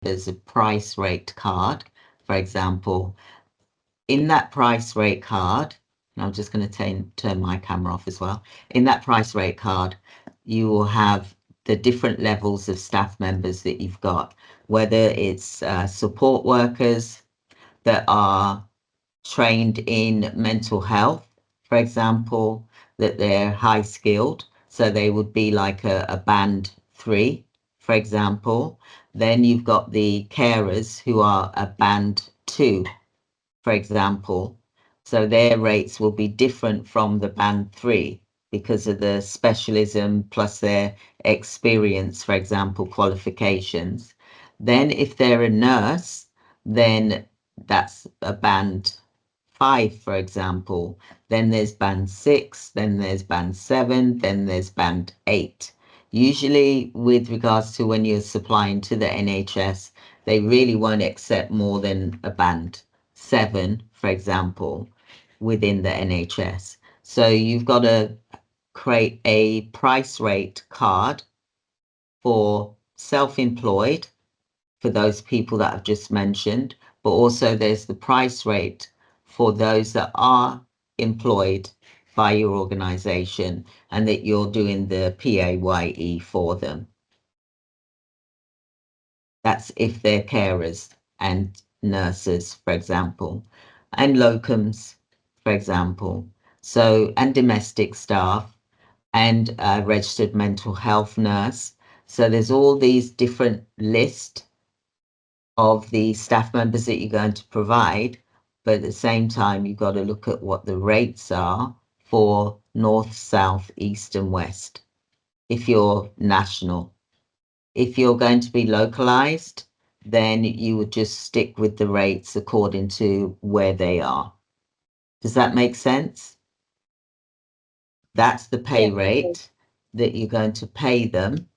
as a price rate card, for example. In that price rate card, and I'm just going to turn my camera off as well. In that price rate card, you will have the different levels of staff members that you've got, whether it's support workers that are trained in mental health, for example, that they're high skilled. So they would be like a band 3, for example. Then you've got the carers who are a band 2, for example. So their rates will be different from the band 3 because of the specialism plus their experience, for example, qualifications. Then if they're a nurse, then that's a band 5, for example. Then there's band 6, then there's band 7, then there's band 8. Usually with regards to when you're supplying to the NHS, they really won't accept more than a band 7, for example, within the NHS. So you've got to create a price rate card for self-employed, for those people that I've just mentioned, but also there's the price rate for those that are employed by your organization and that you're doing the PAYE for them. That's if they're carers and nurses, for example, and locums, for example. So, and domestic staff and a registered mental health nurse. So there's all these different lists of the staff members that you're going to provide, but at the same time, you've got to look at what the rates are for north, south, east, and west if you're national. If you're going to be localized, then you would just stick with the rates according to where they are. Does that make sense? That's the pay rate that you're going to pay them,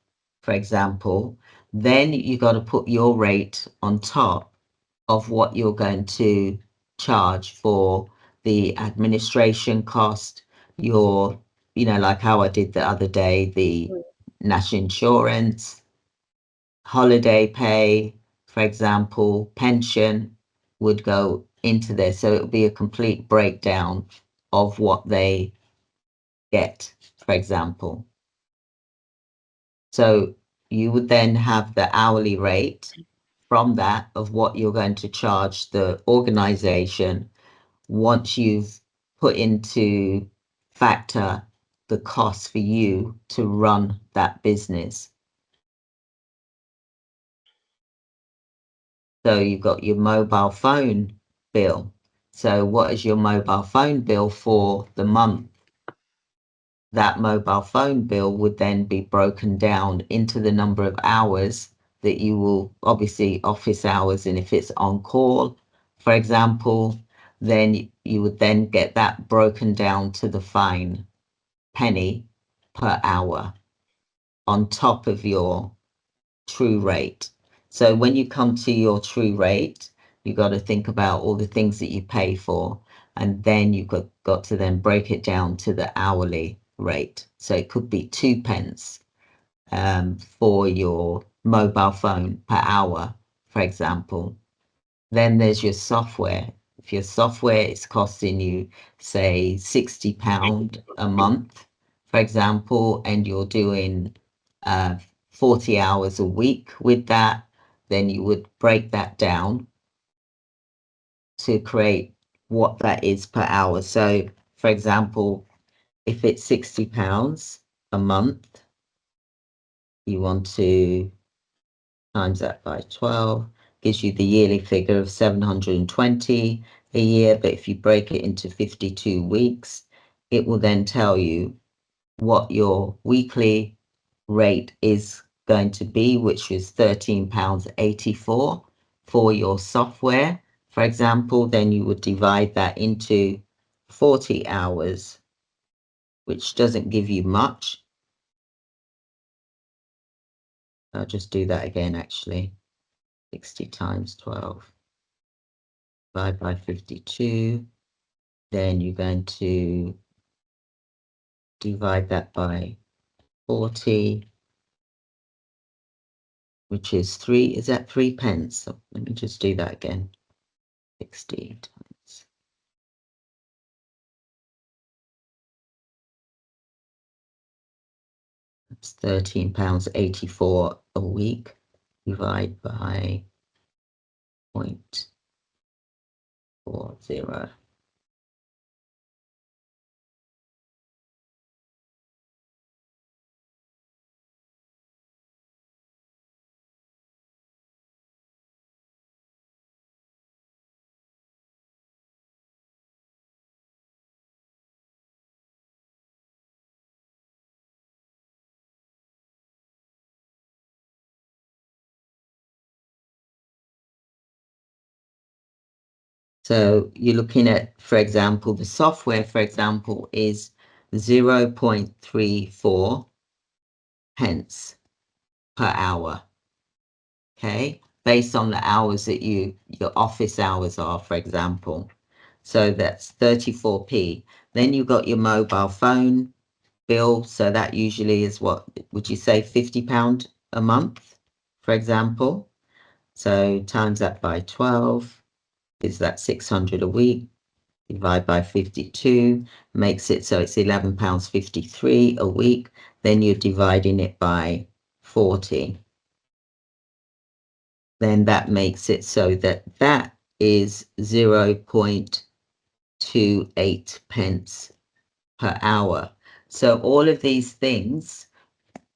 for example. Then you got to put your rate on top of what you're going to charge for the administration cost, your, like how I did the other day, the national insurance, holiday pay, for example, pension would go into there. So it would be a complete breakdown of what they get, for example. So you would then have the hourly rate from that of what you're going to charge the organization once you've put into factor the cost for you to run that business. So you've got your mobile phone bill. So what is your mobile phone bill for the month? That mobile phone bill would then be broken down into the number of hours that you will, obviously office hours, and if it's on call, for example, then you would then get that broken down to the fine penny per hour on top of your true rate. So when you come to your true rate, you got to think about all the things that you pay for, and then you've got to then break it down to the hourly rate. So it could be 2 pence for your mobile phone per hour, for example. Then there's your software. If your software is costing you, say, £60 a month, for example, and you're doing 40 hours a week with that, then you would break that down to create what that is per hour. So, for example, if it's £60 a month, you want to times that by 12, gives you the yearly figure of 720 a year. But if you break it into 52 weeks, it will then tell you what your weekly rate is going to be, which is £13.84 for your software, for example. Then you would divide that into 40 hours, which doesn't give you much. I'll just do that again, actually. 60 times 12 divided by 52. Then you're going to divide that by 40. which is 3, is that 3 pence? So let me just do that again. 60 times. That's £13.84 a week. Divide by 0.40. So you're looking at, for example, the software, for example, is 0.34 pence per hour. Okay, based on the hours that your office hours are, for example. So that's 34p. Then you've got your mobile phone bill. So that usually is what, would you say £50 a month, for example? So times that by 12 is that 600 a week. Divide by 52 makes it so it's £11.53 a week. Then you're dividing it by 40. Then that makes it so that that is 0.28 pence per hour. So all of these things,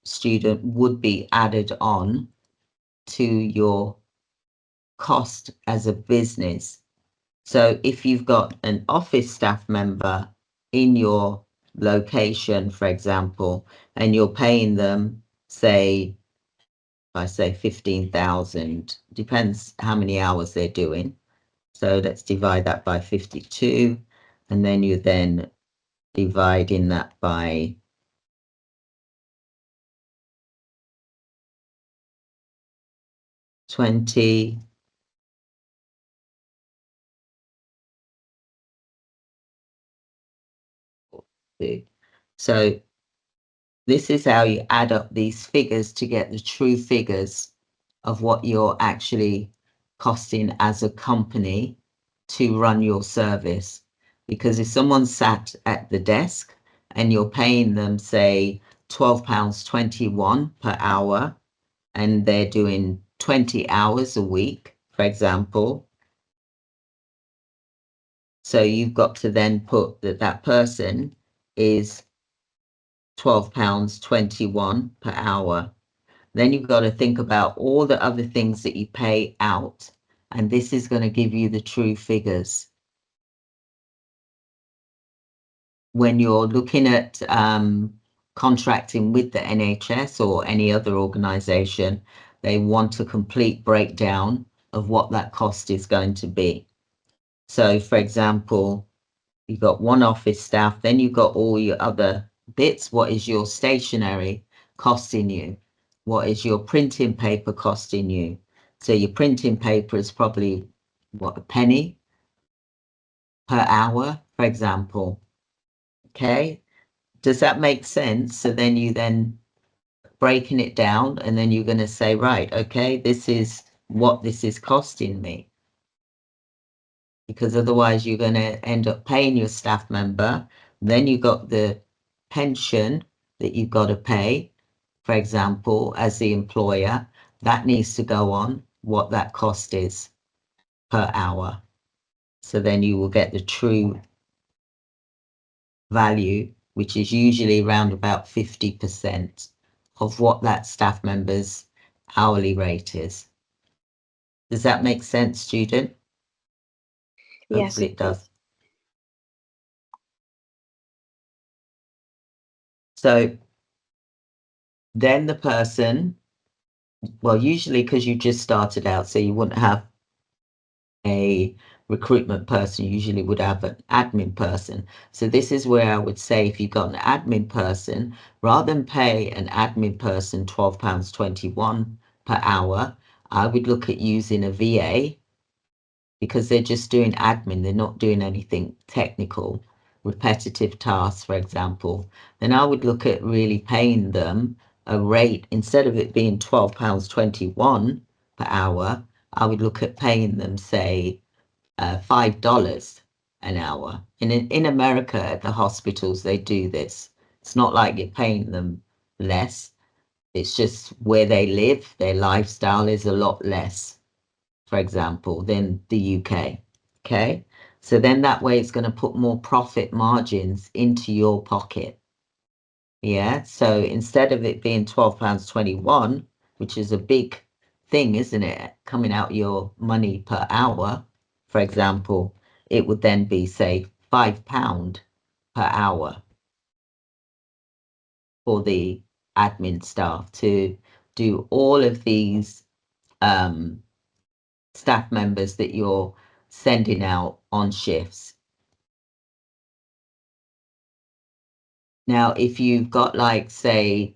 student, would be added on to your cost as a business. So if you've got an office staff member in your location, for example, and you're paying them, say, I say 15,000, depends how many hours they're doing. So let's divide that by 52, and then you then dividing that by 20. So this is how you add up these figures to get the true figures of what you're actually costing as a company to run your service. Because if someone sat at the desk and you're paying them, say, £12.21 per hour, and they're doing 20 hours a week, for example, so you've got to then put that that person is £12.21 per hour. Then you've got to think about all the other things that you pay out, and this is going to give you the true figures. When you're looking at contracting with the NHS or any other organisation, they want a complete breakdown of what that cost is going to be. So, for example, you've got one office staff, then you've got all your other bits. What is your stationery costing you? What is your printing paper costing you? So your printing paper is probably, what, a penny per hour, for example. Okay, does that make sense? So then you then breaking it down, and then you're going to say, right, okay, this is what this is costing me. Because otherwise you're going to end up paying your staff member. Then you've got the pension that you've got to pay, for example, as the employer. That needs to go on what that cost is per hour. So then you will get the true value, which is usually around about 50% of what that staff member's hourly rate is. Does that make sense, student? Yes, Hopefully it does. So then the person, well, usually because you just started out, so you wouldn't have a recruitment person, you usually would have an admin person. So this is where I would say, if you've got an admin person, rather than pay an admin person £12.21 per hour, I would look at using a VA, because they're just doing admin, they're not doing anything technical, repetitive tasks, for example. Then I would look at really paying them a rate, instead of it being £12.21 per hour, I would look at paying them, say, $5 an hour. And in America, at the hospitals, they do this. It's not like you're paying them less. It's just where they live, their lifestyle is a lot less, for example, than the UK. Okay. So then that way it's going to put more profit margins into your pocket. Yeah. So instead of it being £12.21, which is a big thing, isn't it? Coming out your money per hour, for example, it would then be, say, £5 per hour for the admin staff to do all of these staff members that you're sending out on shifts. Now, if you've got, like, say,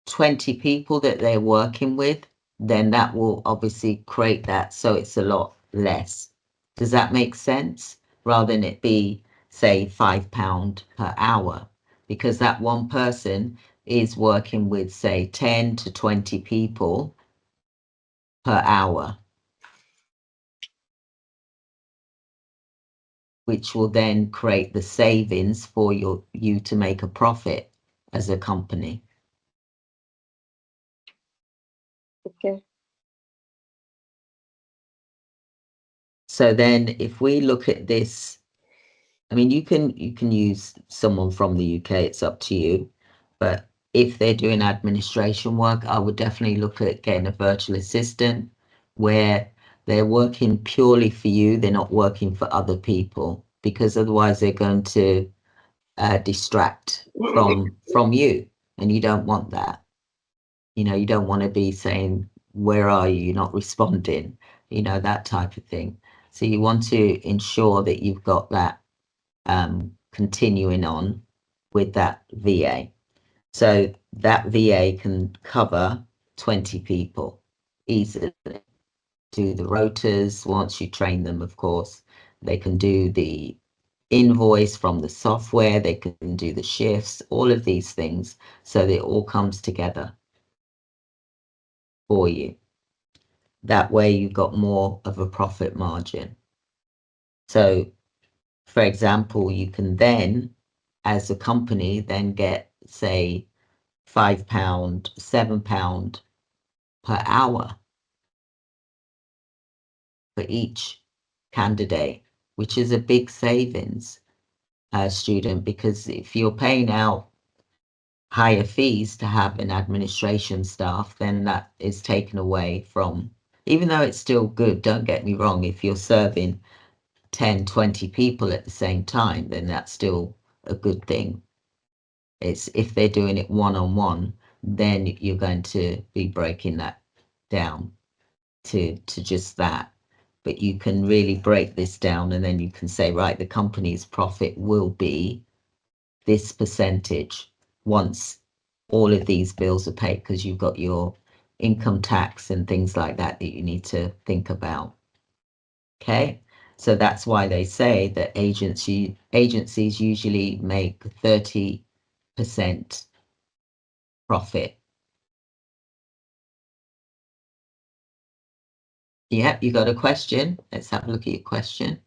20 people that they're working with, then that will obviously create that, so it's a lot less. Does that make sense? Rather than it be, say, £5 per hour, because that one person is working with, say, 10 to 20 people per hour, which will then create the savings for you to make a profit as a company. Okay. So then if we look at this, I mean, you can use someone from the UK, it's up to you. But if they're doing administration work, I would definitely look at getting a virtual assistant where they're working purely for you. They're not working for other people, because otherwise they're going to distract from you, and you don't want that. You know, you don't want to be saying, where are you? You're not responding, you know, that type of thing. So you want to ensure that you've got that continuing on with that VA. So that VA can cover 20 people easily. Do the rotors once you train them, of course. They can do the invoice from the software, they can do the shifts, all of these things, so that it all comes together for you. That way you've got more of a profit margin. So, for example, you can then, as a company, then get, say, £5, £7 per hour for each candidate, which is a big savings, student, because if you're paying out higher fees to have an administration staff, then that is taken away from, even though it's still good, don't get me wrong, if you're serving 10, 20 people at the same time, then that's still a good thing. It's if they're doing it one-on-one, then you're going to be breaking that down to just that. But you can really break this down, and then you can say, right, the company's profit will be this percentage once all of these bills are paid, because you've got your income tax and things like that that you need to think about. Okay, so that's why they say that agencies usually make 30% profit. Yeah, you got a question? Let's have a look at your question.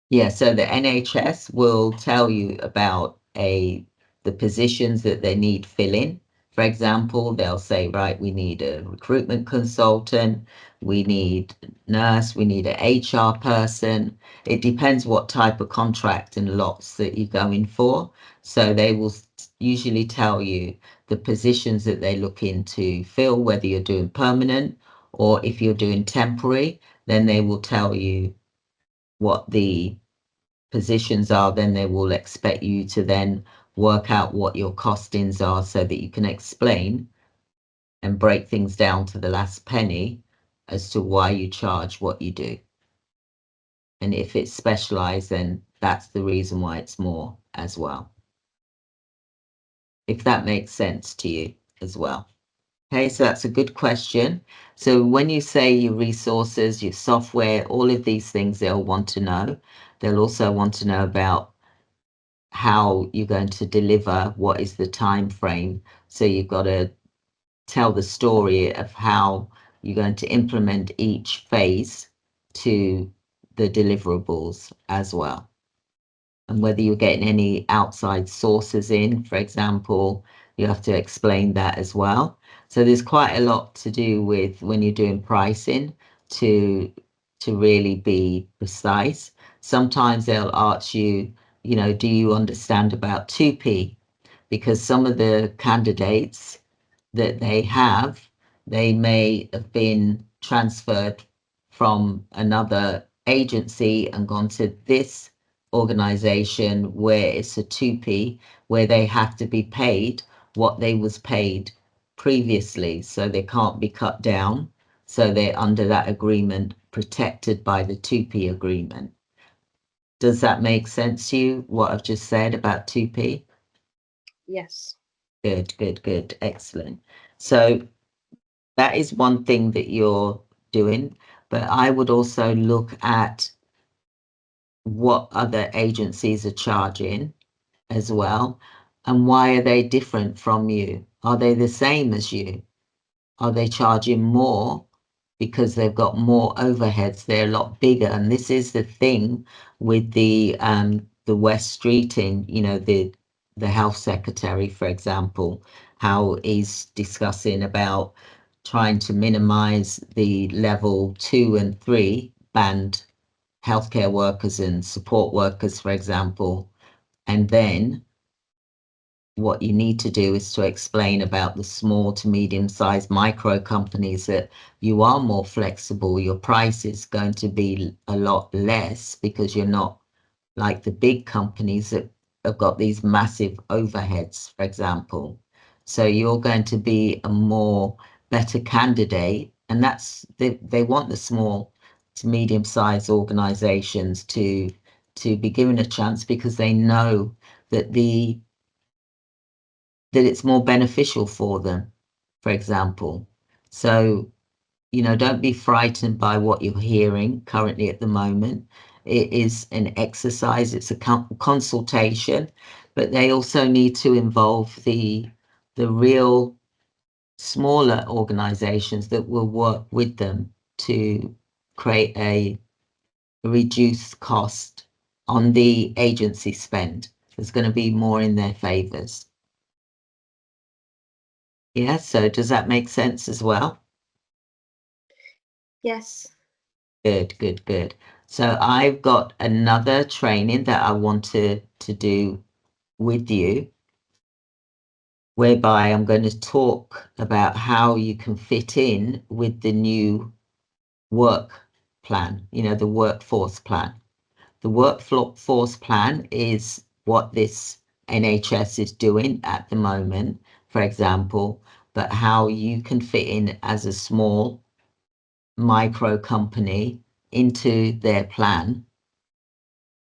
Yeah, so the NHS will tell you about the positions that they need filling. For example, they'll say, right, we need a recruitment consultant, we need a nurse, we need an HR person. It depends what type of contract and lots that you're going for. So they will usually tell you the positions that they're looking to fill, whether you're doing permanent or if you're doing temporary, then they will tell you what the positions are. Then they will expect you to then work out what your costings are, so that you can explain and break things down to the last penny as to why you charge what you do. And if it's specialized, then that's the reason why it's more as well. If that makes sense to you as well. Okay, so that's a good question. So when you say your resources, your software, all of these things they'll want to know. They'll also want to know about how you're going to deliver, what is the time frame. So you've got to tell the story of how you're going to implement each phase to the deliverables as well. And whether you're getting any outside sources in, for example, you have to explain that as well. So there's quite a lot to do with when you're doing pricing to really be precise. Sometimes they'll ask you, you know, do you understand about 2P? Because some of the candidates that they may have been transferred from another agency and gone to this organization where it's a 2P, where they have to be paid what they was paid previously, so they can't be cut down. So they're under that agreement, protected by the 2P agreement. Does that make sense to you, what I've just said about 2P? Yes. Good, good, good. Excellent. So that is one thing that you're doing, but I would also look at what other agencies are charging as well, and why are they different from you? Are they the same as you? Are they charging more because they've got more overheads? They're a lot bigger, and this is the thing with the West Streeting, you know, the health secretary, for example, how he's discussing about trying to minimize the level 2 and 3 band healthcare workers and support workers, for example. And then what you need to do is to explain about the small to medium sized micro companies, that you are more flexible. Your price is going to be a lot less because you're not like the big companies that have got these massive overheads, for example. So you're going to be a more better candidate. And that's, they want the small to medium sized organizations to be given a chance, because they know that that it's more beneficial for them, for example. So, you know, don't be frightened by what you're hearing currently at the moment. It is an exercise, it's a consultation, but they also need to involve the real smaller organizations that will work with them to create a reduced cost on the agency spend. There's going to be more in their favors. Yeah, so does that make sense as well? Yes. Good, good, good. So I've got another training that I want to do with you, whereby I'm going to talk about how you can fit in with the new work plan, you know, the workforce plan. The workforce plan is what this NHS is doing at the moment, for example, but how you can fit in as a small micro company into their plan,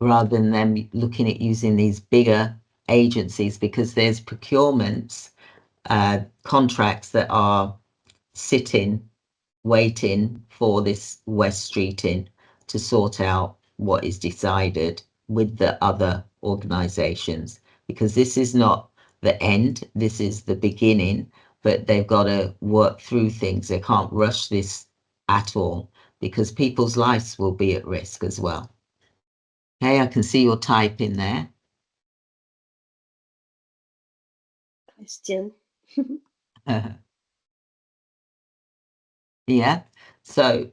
rather than them looking at using these bigger agencies, because there's procurements, contracts that are sitting, waiting for this West Streeting to sort out what is decided with the other organisations, because this is not the end, this is the beginning, but they've got to work through things. They can't rush this at all, because people's lives will be at risk as well. Hey, I can see your type in there. Question. Yeah, so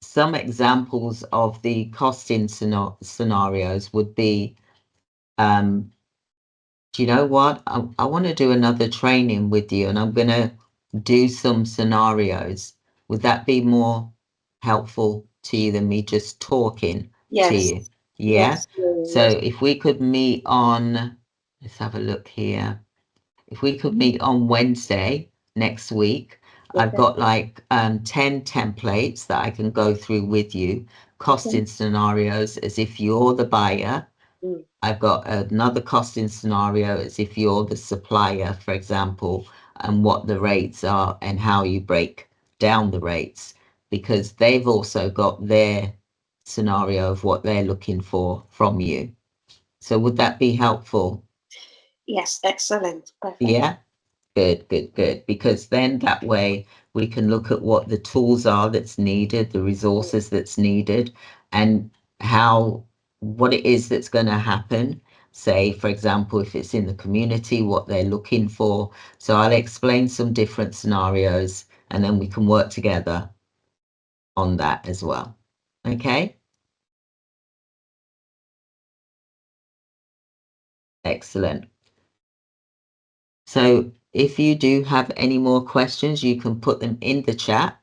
some examples of the costing scenarios would be, do you know what? I want to do another training with you, and I'm going to do some scenarios. Would that be more helpful to you than me just talking to Yes. you? Yeah. Yes. So Yes. if we could meet on, let's have a look here. If we could meet on Wednesday next week, I've Okay. got like 10 templates that I can go through with you, costing scenarios as if you're the buyer. I've got another costing scenario as if you're the supplier, for example, and what the rates are and how you break down the rates, because they've also got their scenario of what they're looking for from you. So would that be helpful? Yes, excellent. Perfect. Yeah. Good. Because then that way we can look at what the tools are that's needed, the resources that's needed, and what it is that's going to happen. Say, for example, if it's in the community, what they're looking for. So I'll explain some different scenarios and then we can work together on that as well. Okay? Excellent. So if you do have any more questions, you can put them in the chat.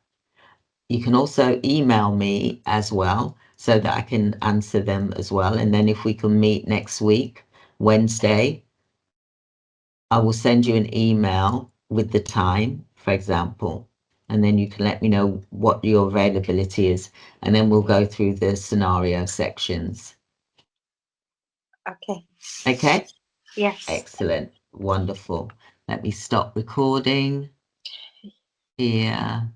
You can also email me as well so that I can answer them as well. And then if we can meet next week, Wednesday, I will send you an email with the time, for example, and then you can let me know what your availability is. And then we'll go through the scenario sections. Okay. Okay? Yes. Excellent. Wonderful. Let me stop recording here.